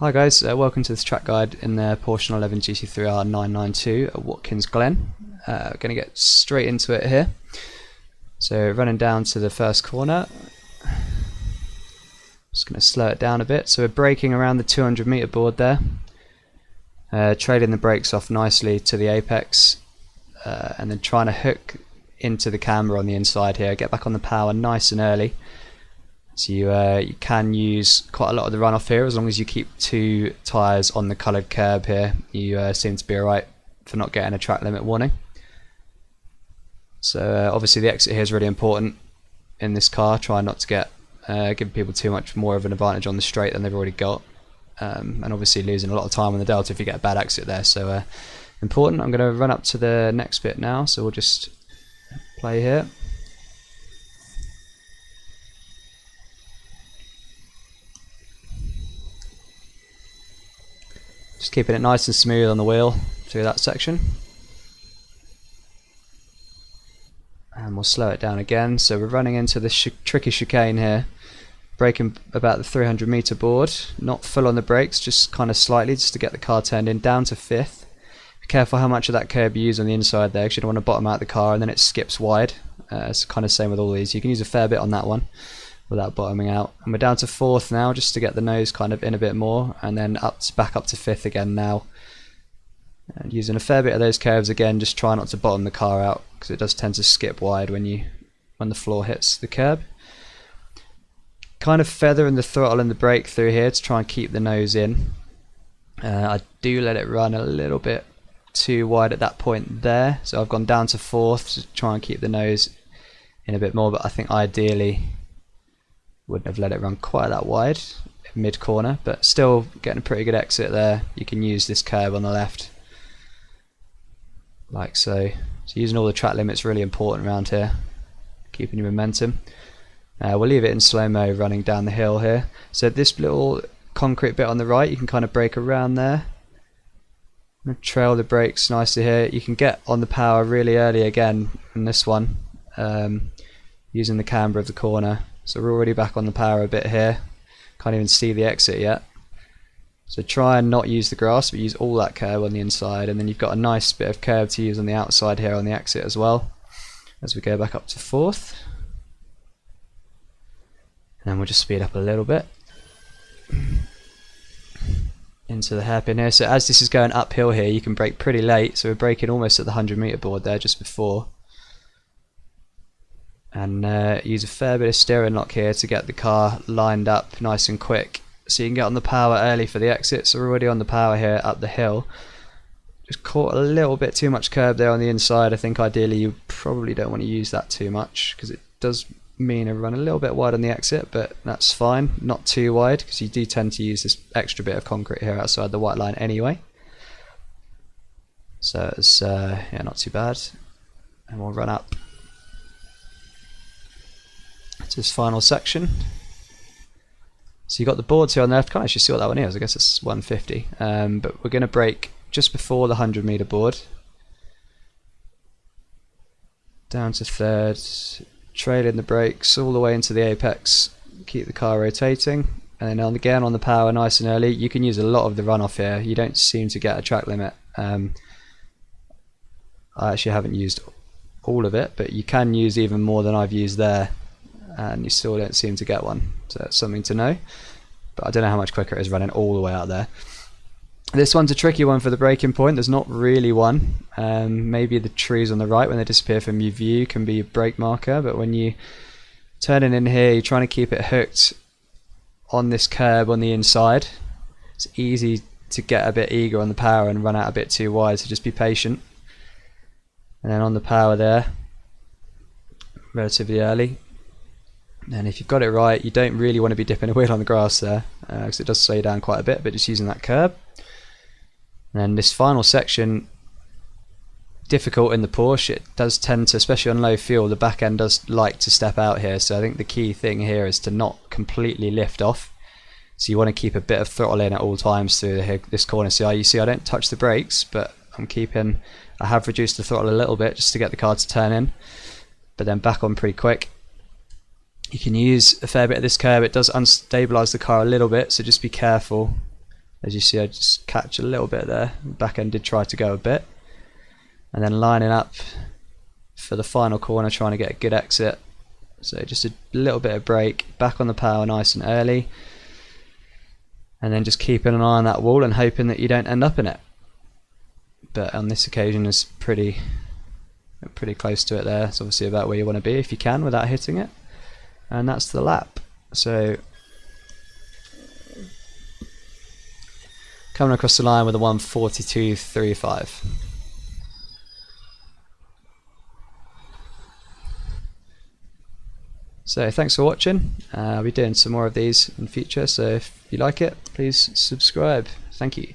Hi guys, welcome to this track guide in the Porsche 911 GT3R 992 at Watkins Glen. Going to get straight into it here. So running down to the first corner, just going to slow it down a bit. So we're braking around the 200 meter board there, trailing the brakes off nicely to the apex, and then trying to hook into the camber on the inside here. Get back on the power nice and early. So you can use quite a lot of the runoff here as long as you keep two tyres on the coloured curb here. You seem to be alright for not getting a track limit warning. So obviously the exit here is really important in this car. Try not to get give people too much more of an advantage on the straight than they've already got, and obviously losing a lot of time on the delta if you get a bad exit there. So important. I'm going to run up to the next bit now, so we'll just play here. Just keeping it nice and smooth on the wheel through that section. And we'll slow it down again. So we're running into this tricky chicane here. Braking about the 300 meter board. Not full on the brakes, just kind of slightly, just to get the car turned in down to fifth. Be careful how much of that curb you use on the inside there, because you don't want to bottom out the car and then it skips wide. It's kind of same with all these. You can use a fair bit on that one without bottoming out. And we're down to fourth now, just to get the nose kind of in a bit more, and then back up to fifth again now. And using a fair bit of those curves again, just try not to bottom the car out, because it does tend to skip wide when the floor hits the curb. Kind of feathering the throttle and the brake through here to try and keep the nose in. I do let it run a little bit too wide at that point there, so I've gone down to fourth to try and keep the nose in a bit more, but I think ideally wouldn't have let it run quite that wide mid corner, but still getting a pretty good exit there. You can use this curb on the left like so. So using all the track limits really important around here, keeping your momentum. We'll leave it in slow-mo running down the hill here. So this little concrete bit on the right, you can kind of brake around there, trail the brakes nicely here. You can get on the power really early again in this one, using the camber of the corner. So we're already back on the power a bit here. Can't even see the exit yet. So try and not use the grass, but use all that curb on the inside, and then you've got a nice bit of curb to use on the outside here on the exit as well, as we go back up to fourth. And then we'll just speed up a little bit into the hairpin here. So as this is going uphill here, you can brake pretty late. So we're braking almost at the 100 meter board there just before. And use a fair bit of steering lock here to get the car lined up nice and quick, so you can get on the power early for the exit. So we're already on the power here up the hill. Just caught a little bit too much curb there on the inside. I think ideally you probably don't want to use that too much, because it does mean a run a little bit wide on the exit, but that's fine, not too wide, because you do tend to use this extra bit of concrete here outside the white line anyway. So it's yeah, not too bad. And we'll run up to this final section. So you've got the boards here on the left. Can't actually see what that one is. I guess it's 150. But we're going to brake just before the 100 meter board. Down to third, trailing the brakes all the way into the apex. Keep the car rotating, and then again on the power nice and early. You can use a lot of the runoff here. You don't seem to get a track limit. I actually haven't used all of it, but you can use even more than I've used there, and you still don't seem to get one, so that's something to know. But I don't know how much quicker it is running all the way out there. This one's a tricky one for the braking point. There's not really one. Maybe the trees on the right, when they disappear from your view, can be a brake marker, but when you turning in here, you're trying to keep it hooked on this curb on the inside. It's easy to get a bit eager on the power and run out a bit too wide, so just be patient. And then on the power there, relatively early. And if you've got it right, you don't really want to be dipping a wheel on the grass there, because it does slow you down quite a bit, but just using that curb. And then this final section, difficult in the Porsche. It does tend to, especially on low fuel, the back end does like to step out here. So I think the key thing here is to not completely lift off. So you want to keep a bit of throttle in at all times through this corner. So you see I don't touch the brakes, but I have reduced the throttle a little bit just to get the car to turn in, but then back on pretty quick. You can use a fair bit of this curb. It does unstabilize the car a little bit, so just be careful As you see, I just catch a little bit there. The back end did try to go a bit. And then lining up for the final corner, trying to get a good exit. So just a little bit of brake, back on the power nice and early. And then just keeping an eye on that wall and hoping that you don't end up in it. But on this occasion it's pretty close to it there. It's obviously about where you want to be if you can without hitting it. And that's the lap. So coming across the line with a 1:42.35. So thanks for watching. I'll be doing some more of these in future, so if you like it, please subscribe. Thank you.